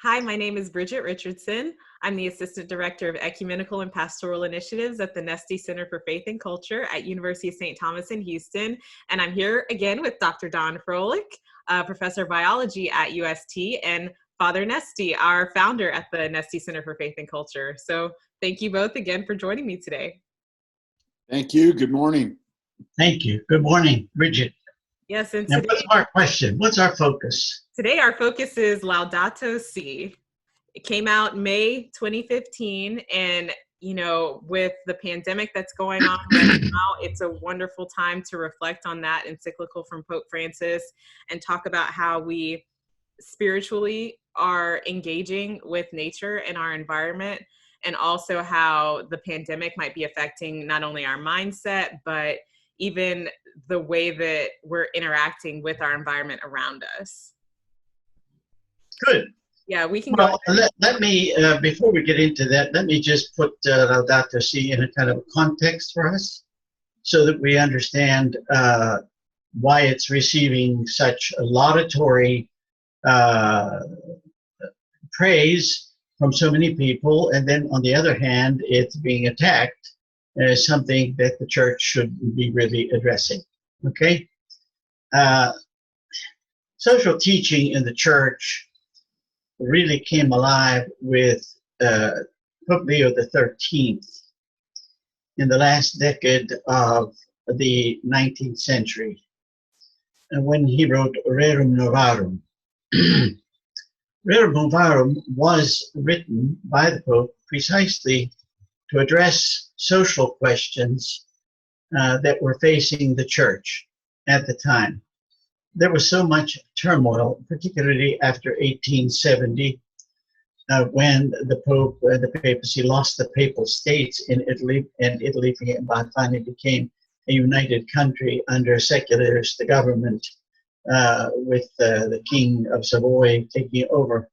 Hi, my name is Bridget Richardson. I'm the Assistant Director of Ecumenical and Pastoral Initiatives at the Nesti Center for Faith and Culture at University of St. Thomas in Houston. And I'm here again with Dr. Don Frohlich, Professor of Biology at UST, and Father Nesti, our founder at the Nesti Center for Faith and Culture. So thank you both again for joining me today. Thank you. Good morning. Thank you. Good morning, Bridget. Yes, and Now, today, what's our question? What's our focus? Today our focus is Laudato Si. It came out May 2015, and with the pandemic that's going on right now, it's a wonderful time to reflect on that encyclical from Pope Francis and talk about how we spiritually are engaging with nature and our environment, and also how the pandemic might be affecting not only our mindset, but even the way that we're interacting with our environment around us. Good. Yeah, we can Well, go. let me, before we get into that, let me just put Laudato Si in a kind of context for us so that we understand why it's receiving such laudatory praise from so many people, and then on the other hand, it's being attacked as something that the church should be really addressing. Okay? Social teaching in the church really came alive with Pope Leo XIII in the last decade of the 19th century, and when he wrote Rerum Novarum. Rerum Novarum was written by the Pope precisely to address social questions that were facing the church at the time. There was so much turmoil, particularly after 1870, when the Pope, the papacy lost the Papal States in Italy, and Italy finally became a united country under secularist government with the King of Savoy taking over.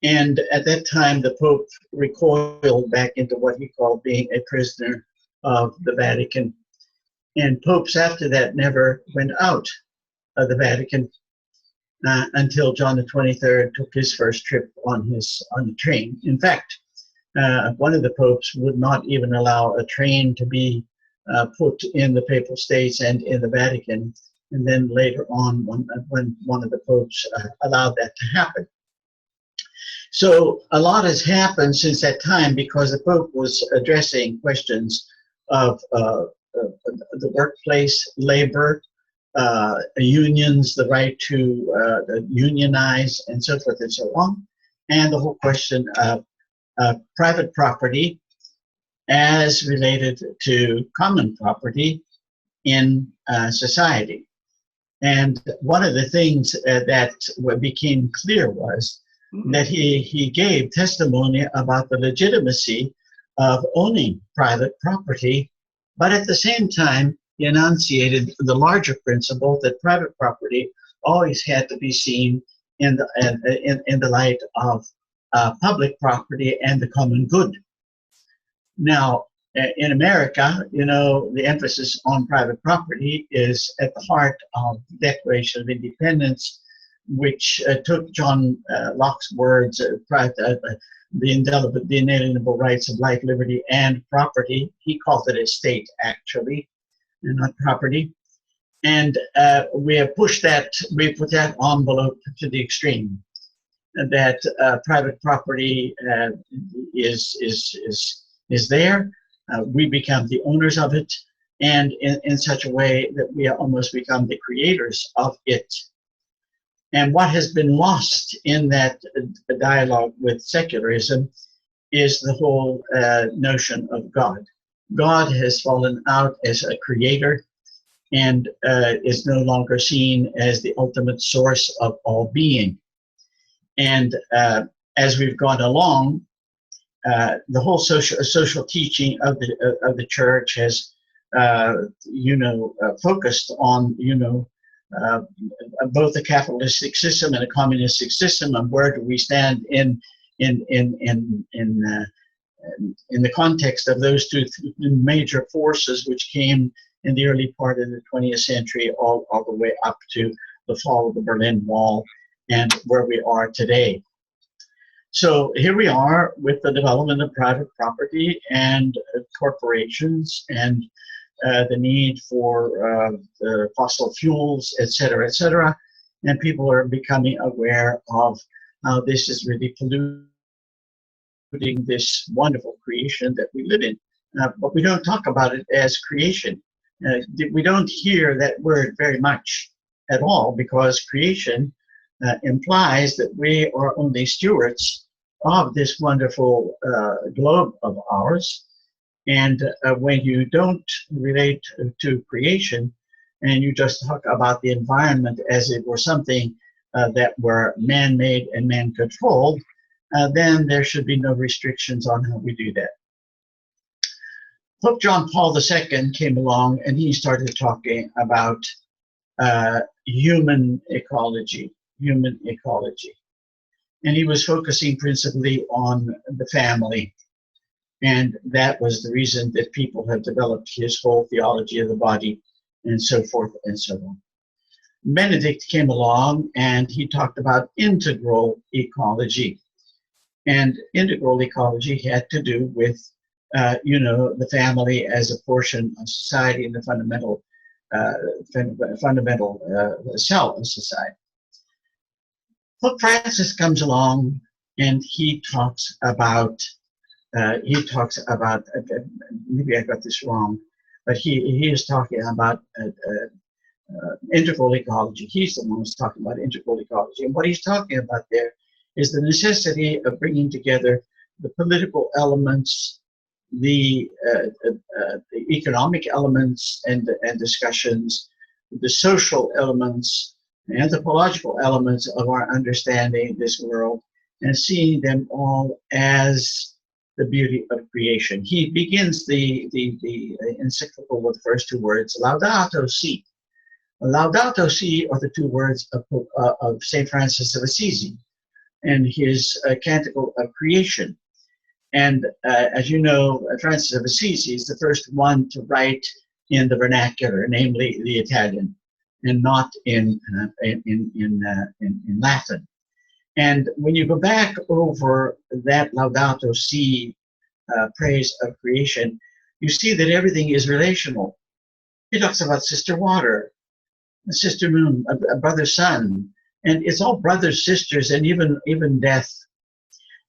And at that time, the Pope recoiled back into what he called being a prisoner of the Vatican. And popes after that never went out of the Vatican until John the 23rd took his first trip on the train. In fact, one of the popes would not even allow a train to be put in the Papal States and in the Vatican. And then later on, when one of the popes allowed that to happen. So a lot has happened since that time because the Pope was addressing questions of the workplace, labor, unions, the right to unionize, and so forth and so on, and the whole question of private property as related to common property in society. And one of the things that became clear was that he gave testimony about the legitimacy of owning private property, but at the same time, he enunciated the larger principle that private property always had to be seen in the light of public property and the common good. Now, in America, the emphasis on private property is at the heart of the Declaration of Independence, which took John Locke's words, the inalienable rights of life, liberty, and property. He called it estate, actually, and not property. And we have pushed that, we put that envelope to the extreme, that private property is there. We become the owners of it, and in such a way that we almost become the creators of it. And what has been lost in that dialogue with secularism is the whole notion of God. God has fallen out as a creator and is no longer seen as the ultimate source of all being. And as we've gone along, the whole social teaching of the church has, focused on, both the capitalistic system and a communistic system, and where do we stand in the context of those two major forces, which came in the early part of the 20th century, all the way up to the fall of the Berlin Wall and where we are today. So here we are with the development of private property and corporations and the need for the fossil fuels, et cetera, and people are becoming aware of how this is really polluting this wonderful creation that we live in. But we don't talk about it as creation. We don't hear that word very much at all, because creation implies that we are only stewards of this wonderful globe of ours. And when you don't relate to creation and you just talk about the environment as it were something that were man-made and man-controlled, then there should be no restrictions on how we do that. Pope John Paul II came along and he started talking about human ecology. And he was focusing principally on the family. And that was the reason that people have developed his whole theology of the body and so forth and so on. Benedict came along and he talked about integral ecology. And integral ecology had to do with, the family as a portion of society and the fundamental cell of society. Pope Francis comes along and he talks about maybe I got this wrong, but he is talking about integral ecology. He's the one who's talking about integral ecology. And what he's talking about there is the necessity of bringing together the political elements, the economic elements and discussions, the social elements, the anthropological elements of our understanding this world, and seeing them all as the beauty of creation. He begins the encyclical with the first two words, Laudato Si. Laudato Si are the two words of St. Francis of Assisi and his canticle of creation. And as you know, Francis of Assisi is the first one to write in the vernacular, namely the Italian, and not in Latin. And when you go back over that Laudato Si praise of creation, you see that everything is relational. He talks about sister water, sister moon, a brother sun, and it's all brothers, sisters, and even death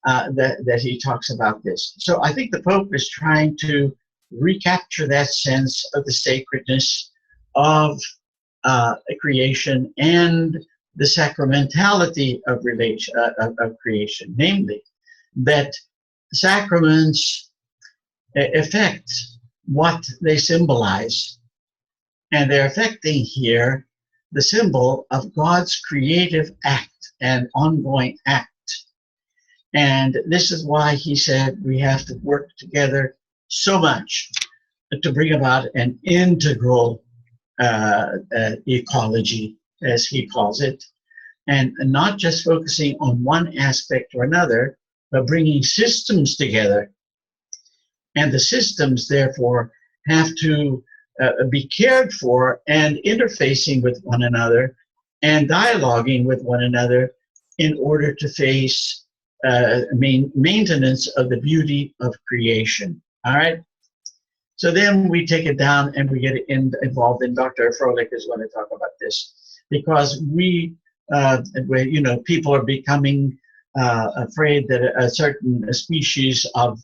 that he talks about this. So I think the Pope is trying to recapture that sense of the sacredness of creation and the sacramentality of creation, namely that sacraments affect what they symbolize, and they're affecting here the symbol of God's creative act and ongoing act. And this is why he said we have to work together so much to bring about an integral ecology, as he calls it, and not just focusing on one aspect or another, but bringing systems together. And the systems, therefore, have to be cared for and interfacing with one another and dialoguing with one another in order to face maintenance of the beauty of creation. All right? So then we take it down and we get involved, and Dr. Frohlich is going to talk about this, because people are becoming afraid that a certain species of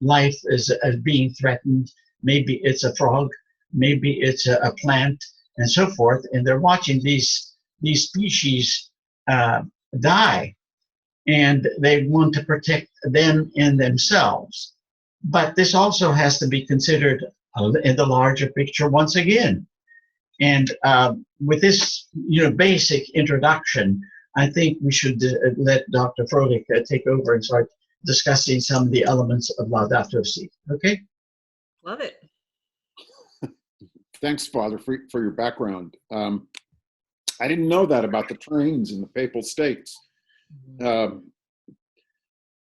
life is being threatened. Maybe it's a frog, maybe it's a plant, and so forth. And they're watching these species die, and they want to protect them and themselves. But this also has to be considered in the larger picture once again. And with this, basic introduction, I think we should let Dr. Frohlich take over and start discussing some of the elements of Laudato Si. Okay? Love it. Thanks, Father, for your background. I didn't know that about the trains in the Papal States. Well,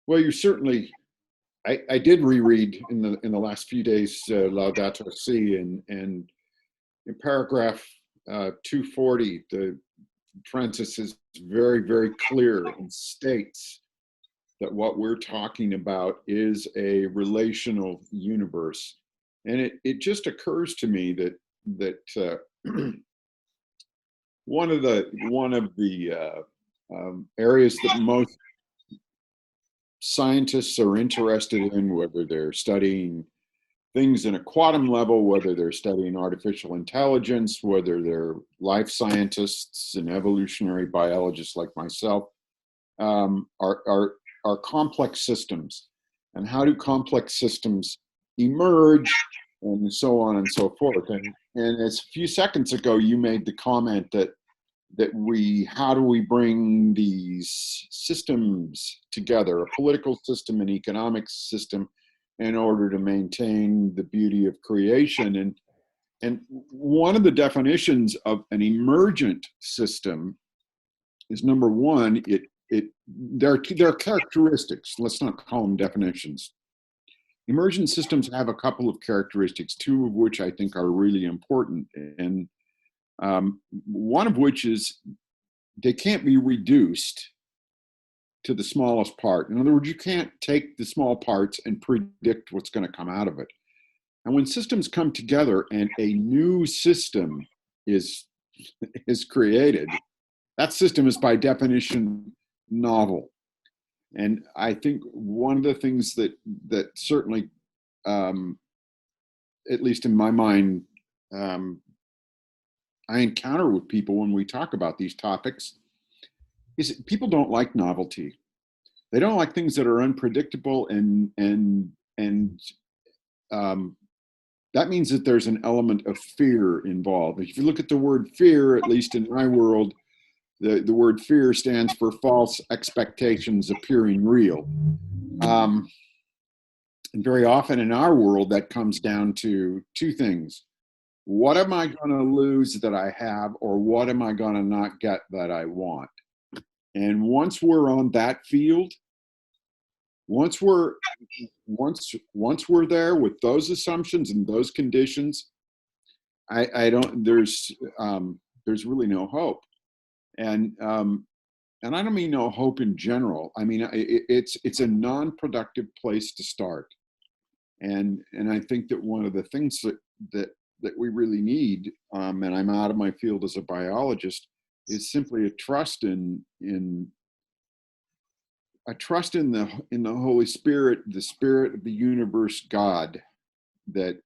you certainly. I did reread in the last few days Laudato Si, and in paragraph 240, Francis is very, very clear and states that what we're talking about is a relational universe. And it just occurs to me that one of the areas that most scientists are interested in, whether they're studying things in a quantum level, whether they're studying artificial intelligence, whether they're life scientists and evolutionary biologists like myself, are complex systems. And how do complex systems emerge, and so on and so forth. And as a few seconds ago, you made the comment that how do we bring these systems together, a political system, an economic system, in order to maintain the beauty of creation. And one of the definitions of an emergent system is, number one, there are characteristics. Let's not call them definitions. Emergent systems have a couple of characteristics, two of which I think are really important. And one of which is they can't be reduced to the smallest part. In other words, you can't take the small parts and predict what's going to come out of it. And when systems come together and a new system is created, that system is by definition novel. And I think one of the things that certainly, at least in my mind, I encounter with people when we talk about these topics is people don't like novelty. They don't like things that are unpredictable, and that means that there's an element of fear involved. If you look at the word fear, at least in my world, the word fear stands for false expectations appearing real. And very often in our world, that comes down to two things. What am I going to lose that I have, or what am I going to not get that I want? And once we're on that field, once we're there with those assumptions and those conditions, there's really no hope. And I don't mean no hope in general. I mean, it's a non-productive place to start. And I think that one of the things that we really need, and I'm out of my field as a biologist, is simply a trust in the Holy Spirit, the Spirit of the universe, God, that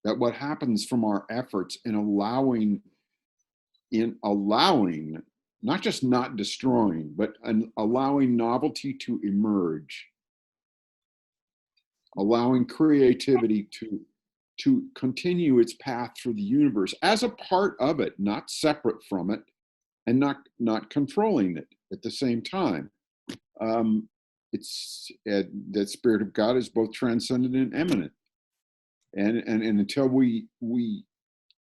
what happens from our efforts in allowing, not just not destroying, but allowing novelty to emerge, allowing creativity to continue its path through the universe as a part of it, not separate from it, and not controlling it at the same time. It's that Spirit of God is both transcendent and immanent, and until we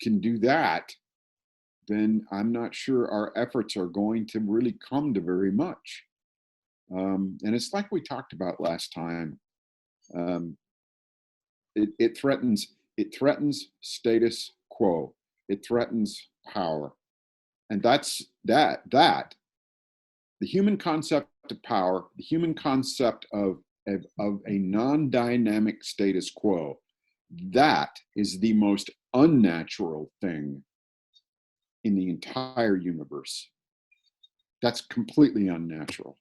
can do that, then I'm not sure our efforts are going to really come to very much. And it's like we talked about last time. It threatens status quo. It threatens power. And that's that. The human concept of power, the human concept of a non-dynamic status quo, that is the most unnatural thing in the entire universe. That's completely unnatural.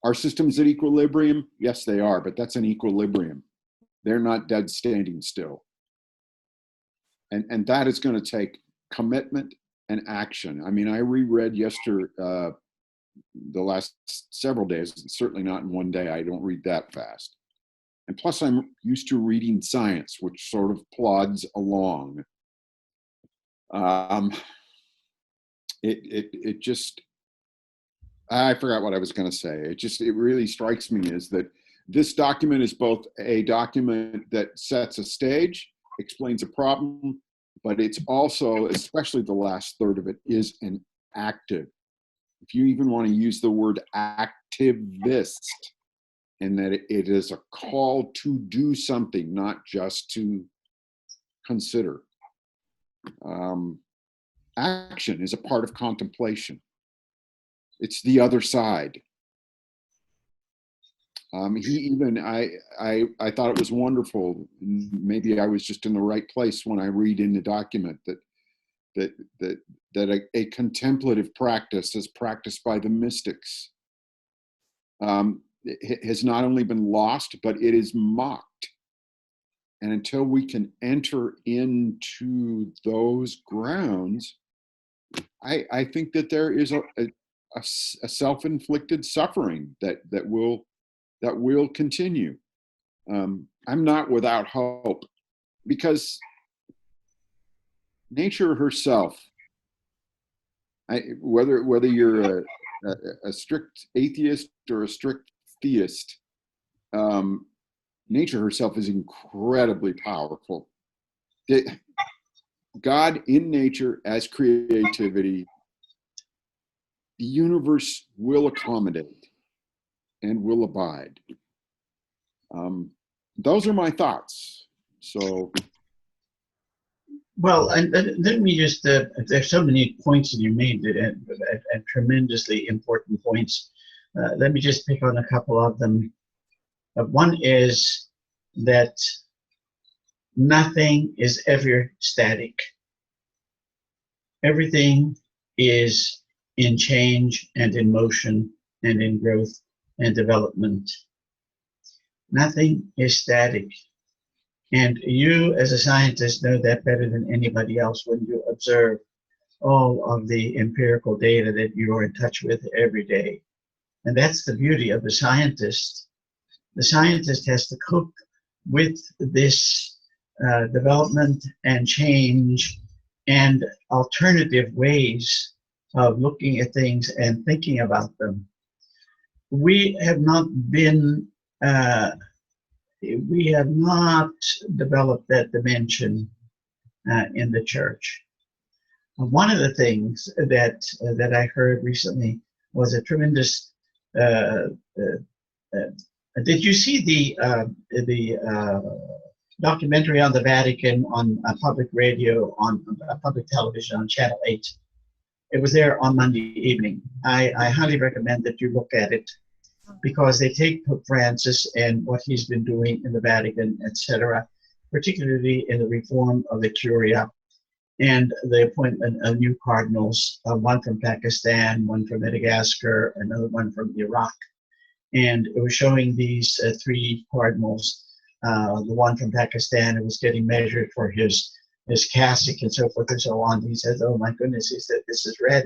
Are systems at equilibrium? Yes, they are, but that's an equilibrium. They're not dead standing still. And that is going to take commitment and action. I mean, I reread the last several days, certainly not in one day. I don't read that fast. And plus I'm used to reading science, which sort of plods along. It just, I forgot what I was going to say. It really strikes me as that this document is both a document that sets a stage, explains a problem, but it's also, especially the last third of it, is an active. If you even want to use the word activist, and that it is a call to do something, not just to consider. action is a part of contemplation. It's the other side. I thought it was wonderful. Maybe I was just in the right place when I read in the document that a contemplative practice as practiced by the mystics it has not only been lost, but it is mocked. And until we can enter into those grounds, I think that there is a self-inflicted suffering that will continue. I'm not without hope, because nature herself, whether you're a strict atheist or a strict theist, nature herself is incredibly powerful. God in nature as creativity, the universe will accommodate and will abide. Those are my thoughts. So, well, and let me just, there's so many points that you made, and tremendously important points. Let me just pick on a couple of them. One is that nothing is ever static. Everything is in change and in motion and in growth and development. Nothing is static. And you, as a scientist, know that better than anybody else when you observe all of the empirical data that you're in touch with every day. And that's the beauty of the scientist. The scientist has to cope with this development and change and alternative ways of looking at things and thinking about them. We have not been, we have not developed that dimension in the church. One of the things that I heard recently was a tremendous. Did you see the documentary on the Vatican on public radio, on public television, on Channel 8? It was there on Monday evening. I highly recommend that you look at it, because they take Pope Francis and what he's been doing in the Vatican, etc., particularly in the reform of the Curia and the appointment of new cardinals, one from Pakistan, one from Madagascar, another one from Iraq. And it was showing these three cardinals. The one from Pakistan, who was getting measured for his cassock and so forth and so on. He said, "Oh my goodness," he said, "this is red."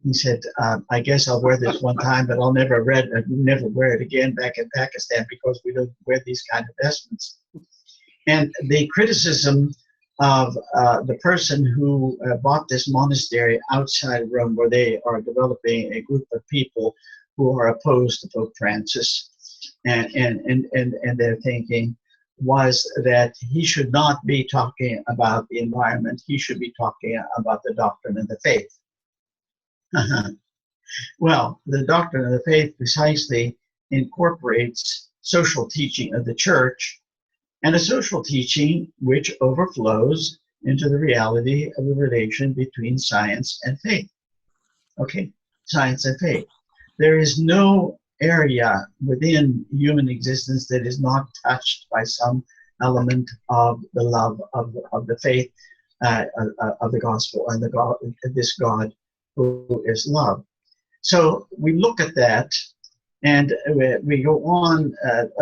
He said, "I guess I'll wear this one time, but I'll never wear it again back in Pakistan, because we don't wear these kind of vestments." And the criticism of the person who bought this monastery outside of Rome, where they are developing a group of people who are opposed to Pope Francis, and their thinking was that he should not be talking about the environment. He should be talking about the doctrine of the faith. Well, the doctrine of the faith precisely incorporates social teaching of the church, and a social teaching which overflows into the reality of the relation between science and faith. Okay, science and faith. There is no area within human existence that is not touched by some element of the love of the faith, of the gospel, and this God who is love. So we look at that, and we go on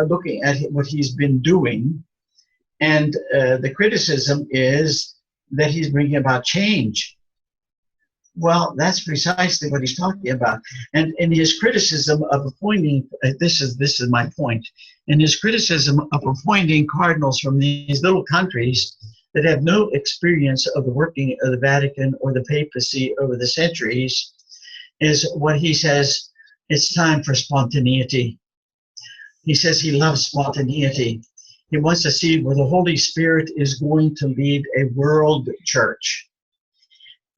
looking at what he's been doing, and the criticism is that he's bringing about change. Well, that's precisely what he's talking about. And in his criticism of appointing, this is my point, in his criticism of appointing cardinals from these little countries that have no experience of the working of the Vatican or the papacy over the centuries, is what he says, it's time for spontaneity. He says he loves spontaneity. He wants to see where the Holy Spirit is going to lead a world church,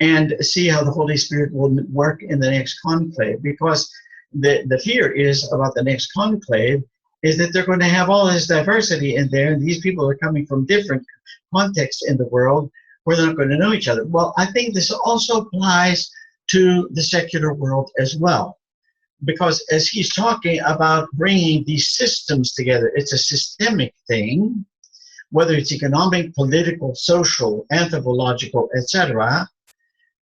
and see how the Holy Spirit will work in the next conclave. Because the fear is about the next conclave is that they're going to have all this diversity in there, and these people are coming from different contexts in the world, we're not going to know each other. Well, I think this also applies to the secular world as well, because as he's talking about bringing these systems together, it's a systemic thing, whether it's economic, political, social, anthropological, etc.,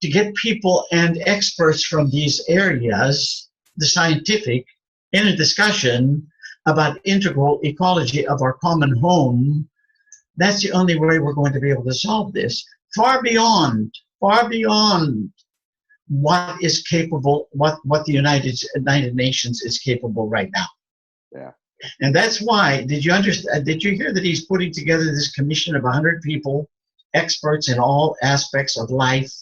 to get people and experts from these areas, the scientific, in a discussion about integral ecology of our common home. That's the only way we're going to be able to solve this. Far beyond what is capable, what the United Nations is capable right now. Yeah. And that's why, did you hear that he's putting together this commission of 100 people, experts in all aspects of life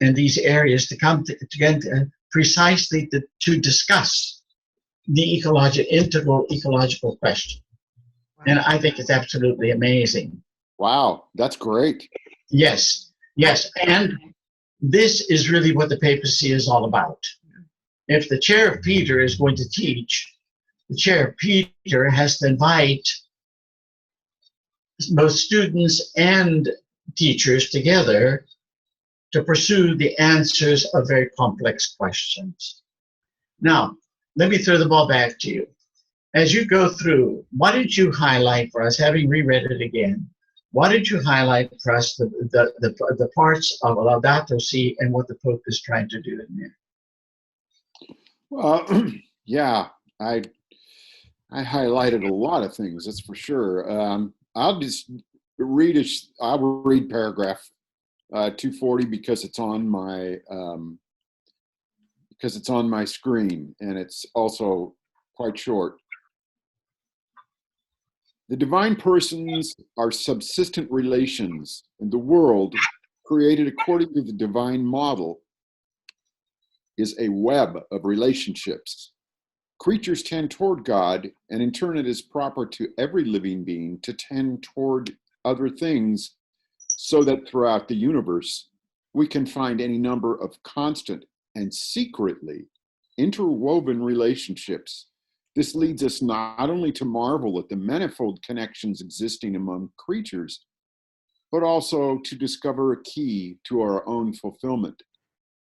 in these areas, to come together precisely to discuss the integral ecological question. And I think it's absolutely amazing. Wow, that's great. Yes, yes. And this is really what the papacy is all about. If the chair of Peter is going to teach, the chair of Peter has to invite both students and teachers together to pursue the answers of very complex questions. Now, let me throw the ball back to you. As you go through, why did you highlight for us, having reread it again, why did you highlight for us the parts of Laudato Si and what the Pope is trying to do in there? Well, yeah, I highlighted a lot of things, that's for sure. I'll just read paragraph 240 because it's on my screen, and it's also quite short. The divine persons are subsistent relations, and the world, created according to the divine model, is a web of relationships. Creatures tend toward God, and in turn it is proper to every living being to tend toward other things, so that throughout the universe we can find any number of constant and secretly interwoven relationships. This leads us not only to marvel at the manifold connections existing among creatures, but also to discover a key to our own fulfillment.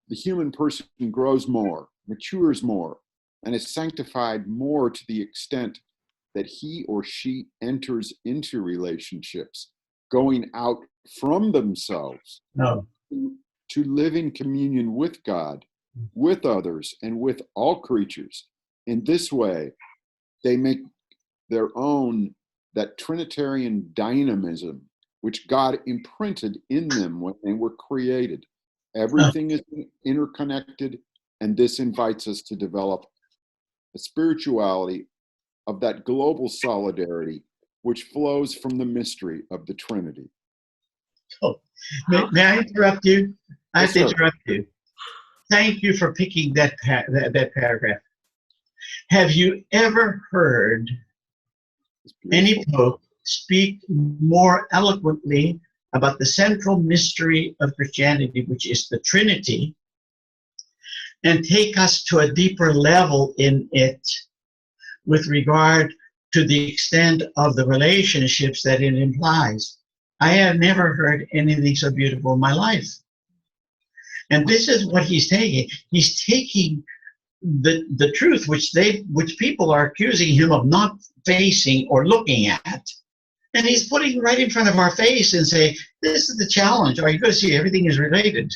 The human person grows more, matures more, and is sanctified more to the extent that he or she enters into relationships, going out from themselves to live in communion with God, with others, and with all creatures. In this way, they make their own that Trinitarian dynamism which God imprinted in them when they were created. Everything is interconnected, and this invites us to develop a spirituality of that global solidarity which flows from the mystery of the Trinity. Oh, may I interrupt you? I have to Yes, sir. interrupt you. Thank you for picking that paragraph. Have you ever heard any pope speak more eloquently about the central mystery of Christianity, which is the Trinity, and take us to a deeper level in it with regard to the extent of the relationships that it implies? I have never heard anything so beautiful in my life. And this is what he's taking. He's taking the truth which people are accusing him of not facing or looking at, and he's putting right in front of our face and saying, this is the challenge. Are you going to see everything is related?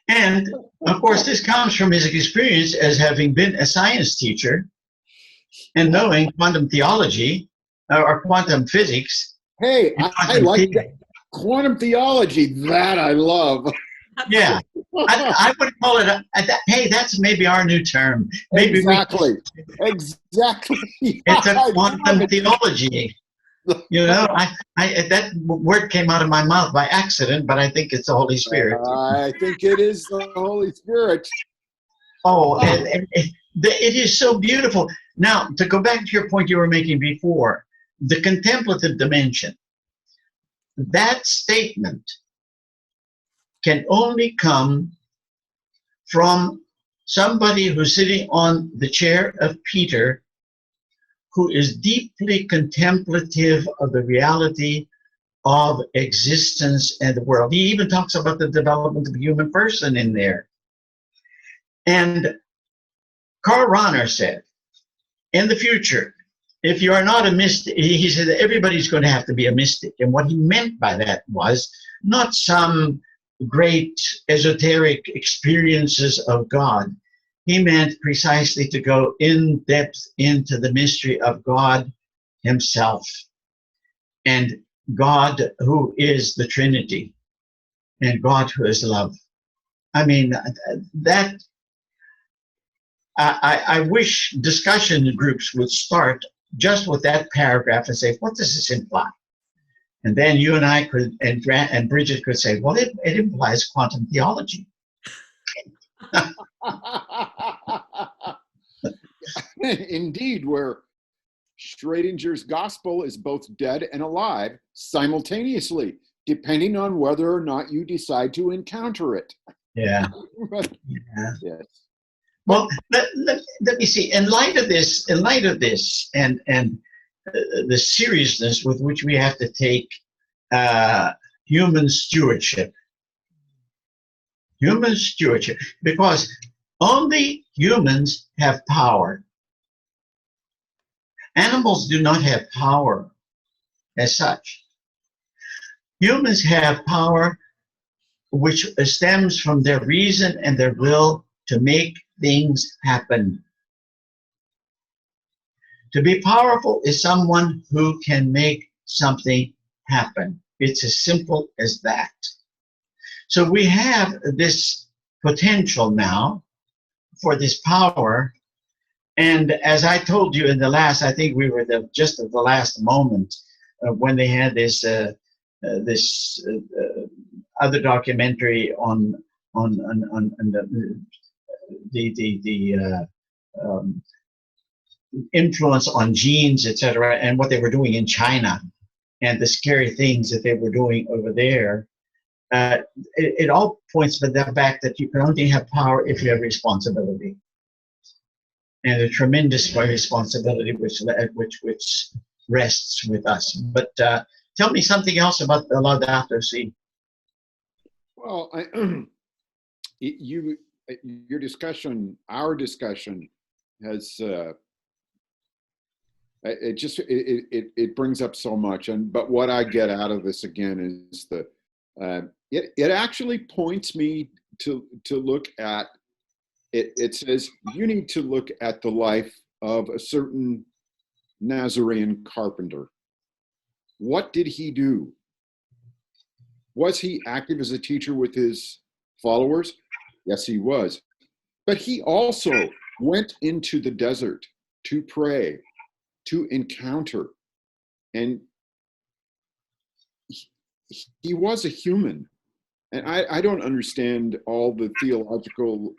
And of course, this comes from his experience as having been a science teacher and knowing quantum theology or quantum physics. Hey, I like that. Quantum theology, that I love. Yeah, I would call it, hey, that's maybe our new term. Maybe Exactly. It's a quantum theology. You know, that word came out of my mouth by accident, but I think it's the Holy Spirit. I think it is the Holy Spirit. Oh, and it is so beautiful. Now, to go back to your point you were making before, the contemplative dimension, that statement can only come from somebody who's sitting on the chair of Peter, who is deeply contemplative of the reality of existence and the world. He even talks about the development of the human person in there. And Karl Rahner said, in the future, if you are not a mystic, he said that everybody's going to have to be a mystic. And what he meant by that was not some great esoteric experiences of God. He meant precisely to go in depth into the mystery of God himself and God who is the Trinity and God who is love. I mean, that I wish discussion groups would start just with that paragraph and say, what does this imply? And then you and I could, and Bridget could say, well, it implies quantum theology. Indeed, where Schrodinger's gospel is both dead and alive simultaneously, depending on whether or not you decide to encounter it. Yeah. Yeah. Yes. Well, let me see. In light of this, and the seriousness with which we have to take human stewardship, because only humans have power. Animals do not have power as such. Humans have power which stems from their reason and their will to make things happen. To be powerful is someone who can make something happen. It's as simple as that. So we have this potential now for this power. And as I told you in the last, I think we were just at the last moment when they had this other documentary on the influence on genes, etc., and what they were doing in China, and the scary things that they were doing over there. It all points to the fact that you can only have power if you have responsibility, and a tremendous responsibility which rests with us. But tell me something else about the Laudato Si. Well, your discussion, our discussion, has it brings up so much. But what I get out of this again is it actually points me to look at it. It says you need to look at the life of a certain Nazarene carpenter. What did he do? Was he active as a teacher with his followers? Yes, he was. But he also went into the desert to pray, to encounter. And he was a human. And I don't understand all the theological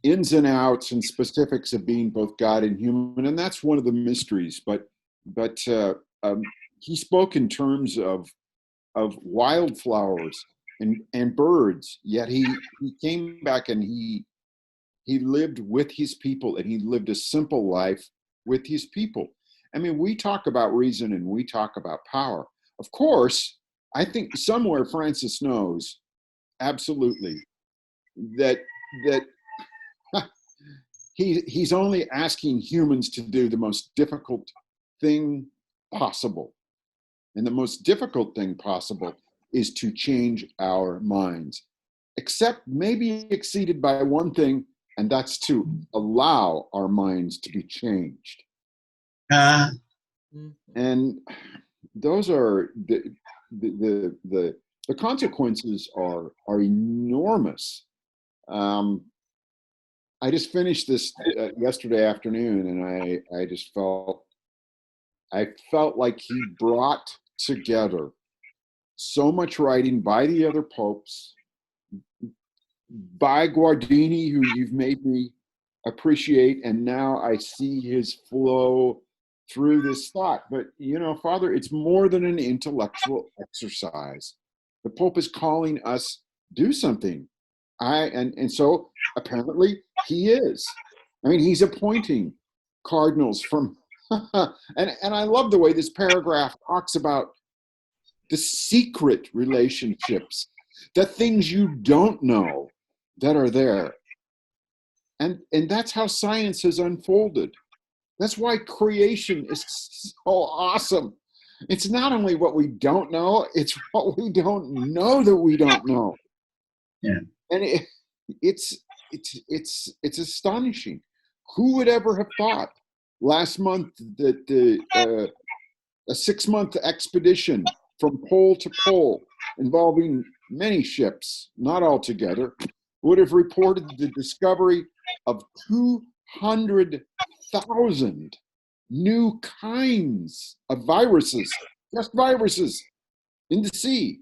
ins and outs and specifics of being both God and human. And that's one of the mysteries. But he spoke in terms of wildflowers and birds, yet he came back and he lived with his people, and he lived a simple life with his people. I mean, we talk about reason and we talk about power. Of course, I think somewhere Francis knows absolutely that he's only asking humans to do the most difficult thing possible. And the most difficult thing possible is to change our minds, except maybe exceeded by one thing, and that's to allow our minds to be changed. And those are the consequences are enormous. I just finished this yesterday afternoon, and I just felt like he brought together so much writing by the other popes, by Guardini, who you've made me appreciate, and now I see his flow through this thought. But, you know, Father, it's more than an intellectual exercise. The Pope is calling us do something. And so apparently he is. I mean, he's appointing cardinals from And I love the way this paragraph talks about the secret relationships, the things you don't know that are there. And that's how science has unfolded. That's why creation is so awesome. It's not only what we don't know, it's what we don't know that we don't know. Yeah. And it's astonishing. Who would ever have thought last month that a 6-month expedition from pole to pole involving many ships, not all together, would have reported the discovery of 200,000 new kinds of viruses, just viruses, in the sea.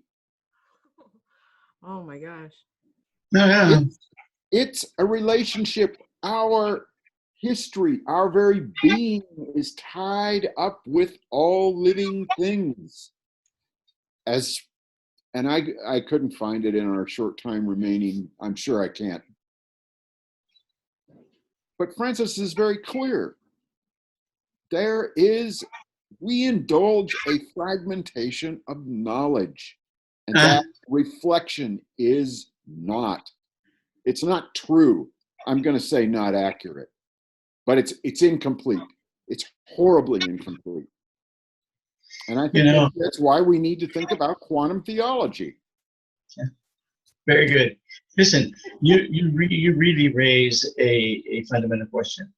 Oh my gosh. It's a relationship. Our history, our very being is tied up with all living things. And I couldn't find it in our short time remaining. I'm sure I can't. But Francis is very clear. We indulge a fragmentation of knowledge. And that reflection is it's not true. I'm going to say not accurate, but it's incomplete. It's horribly incomplete. And I think that's why we need to think about quantum theology. Yeah. Very good. Listen, you really raise a fundamental question.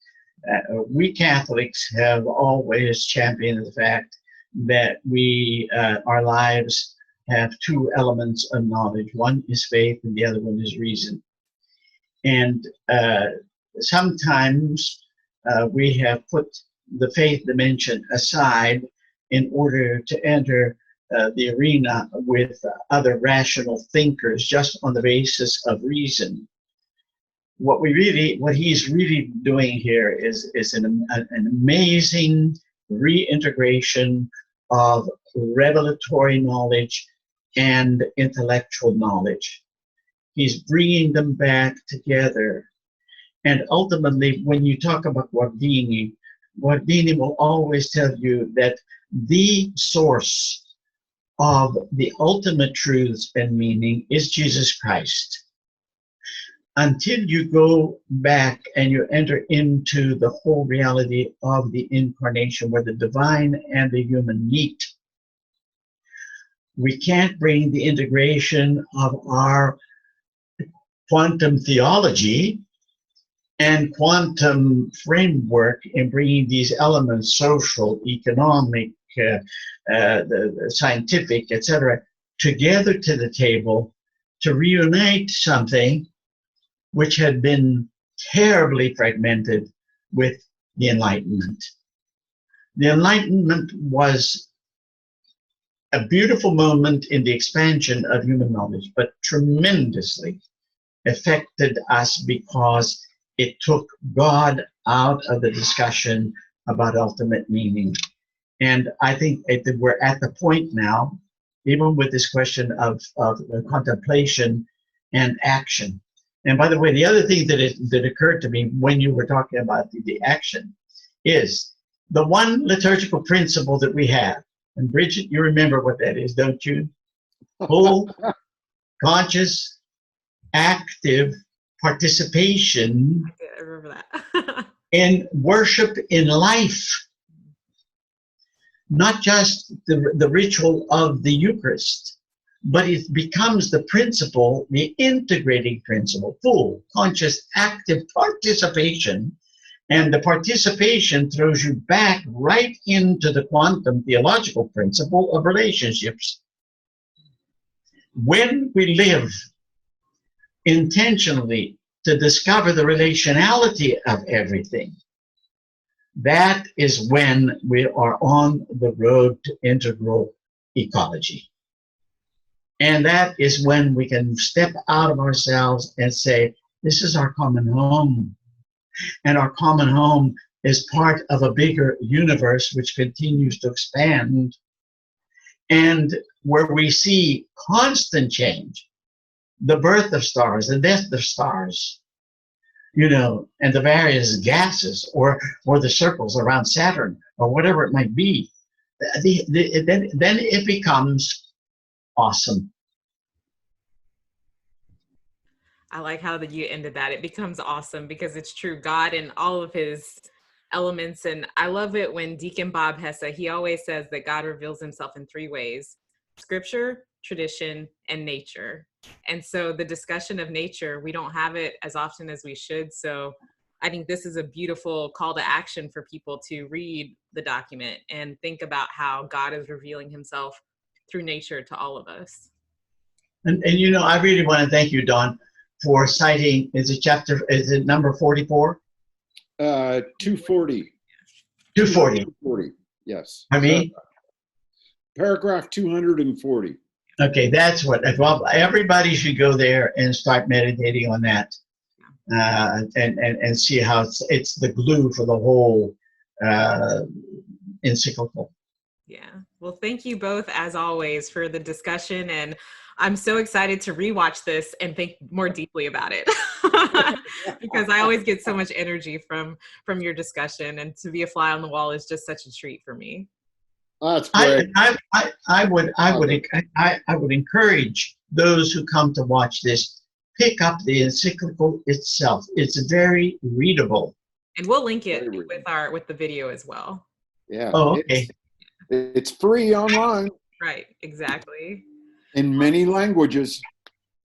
We Catholics have always championed the fact that our lives have two elements of knowledge. One is faith and the other one is reason. And sometimes we have put the faith dimension aside in order to enter the arena with other rational thinkers just on the basis of reason. What he's really doing here is an amazing reintegration of revelatory knowledge and intellectual knowledge. He's bringing them back together. And ultimately, when you talk about Guardini will always tell you that the source of the ultimate truths and meaning is Jesus Christ. Until you go back and you enter into the whole reality of the incarnation where the divine and the human meet, we can't bring the integration of our quantum theology and quantum framework in bringing these elements, social, economic, the scientific, etc., together to the table to reunite something which had been terribly fragmented with the Enlightenment. The Enlightenment was a beautiful moment in the expansion of human knowledge, but tremendously affected us because it took God out of the discussion about ultimate meaning. And I think we're at the point now, even with this question of contemplation and action. And by the way, the other thing that occurred to me when you were talking about the action is the one liturgical principle that we have. And Bridget, you remember what that is, don't you? Full, conscious, active participation I remember that. in worship in life. Not just the ritual of the Eucharist, but it becomes the principle, the integrating principle, full, conscious, active participation. And the participation throws you back right into the quantum theological principle of relationships. When we live intentionally to discover the relationality of everything, that is when we are on the road to integral ecology. And that is when we can step out of ourselves and say, this is our common home. And our common home is part of a bigger universe which continues to expand, and where we see constant change, the birth of stars, the death of stars, and the various gases or the circles around Saturn or whatever it might be, then it becomes awesome. I like how you ended that. It becomes awesome because it's true. God and all of his elements. And I love it when Deacon Bob Hesse, he always says that God reveals himself in three ways: scripture, tradition, and nature. And so the discussion of nature, we don't have it as often as we should. So I think this is a beautiful call to action for people to read the document and think about how God is revealing himself through nature to all of us. And I really want to thank you, Don, for citing, is it number 44? 240. 240. 240, yes. I mean? Paragraph 240. Okay, that's what, well, everybody should go there and start meditating on that, and see how it's the glue for the whole encyclical. Yeah, well, thank you both, as always, for the discussion, and I'm so excited to rewatch this and think more deeply about it because I always get so much energy from your discussion, and to be a fly on the wall is just such a treat for me. That's great. I would encourage those who come to watch this, pick up the encyclical itself. It's very readable, and we'll link it with the video as well. Yeah. Oh, okay. It's free online. Right. Exactly. In many languages.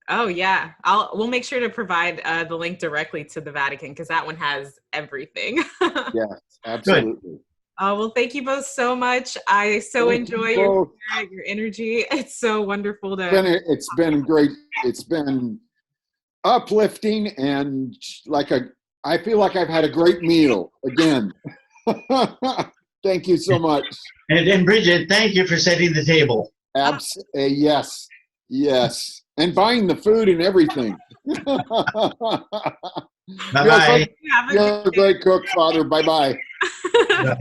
Oh yeah, we'll make sure to provide the link directly to the Vatican because that one has everything. Yes, absolutely. Good. Well, thank you both so much. I so enjoy your energy. It's so wonderful to. It's been great. It's been uplifting, and I feel like I've had a great meal again. Thank you so much. And Bridget, thank you for setting the table. Yes, and buying the food and everything. Bye-bye. You're a great cook, Father. Bye-bye. Bye.